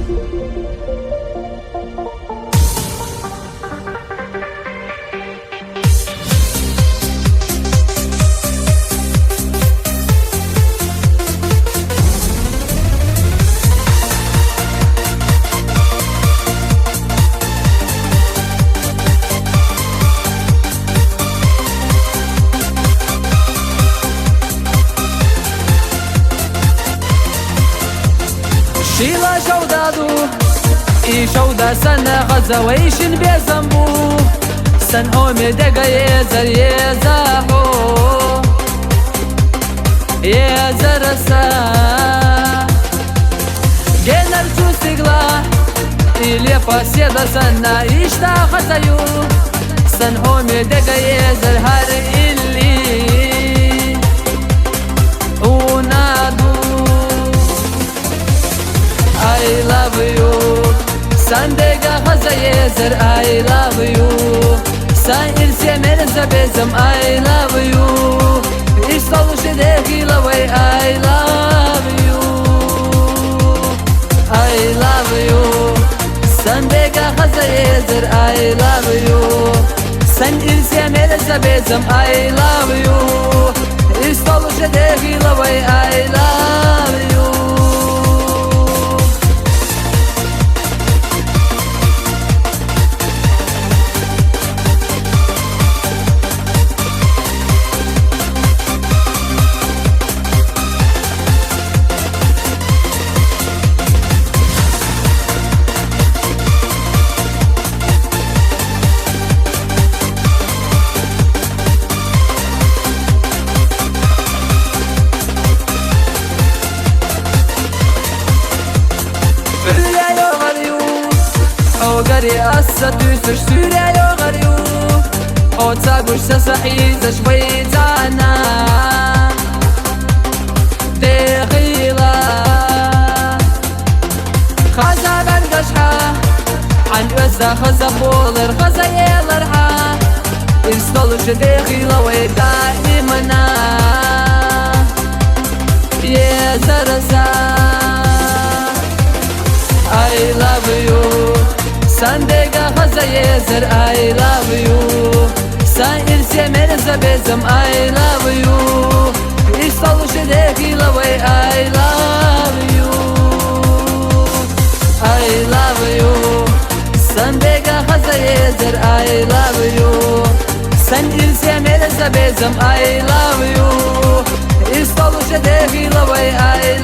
și la Jaudadu I Jauda sana غزويشن بزنبو سن اومي دقا يزر يزاحو يزر سا جنر تو سيغلا إلي باسيدا سنا إشتا خزيو سن اومي دقا يزر هار إلي ونادو I love you Sandega Hazayezer I love you San irsemer zabezam I love you İstoluşe de gilavay I love you I love you Sandega Hazayezer I love you San irsemer zabezam I love you İstoluşe de gilavay I love you قري أسدوس سوريا يغريو أو تاقوش تسحيز شويتانا دخيلة خزا بالقشحة عن وزا خزا بولر خزا يلرحة إنستولوش دخيلة ويدائمنا يزرسا I love you Sandega Hazayezer I love you San irsemer zabezam I love you İstoluşe de gilavay I love you I love you Sandega Hazayezer I love you San irsemer zabezam I love you İstoluşe de gilavay I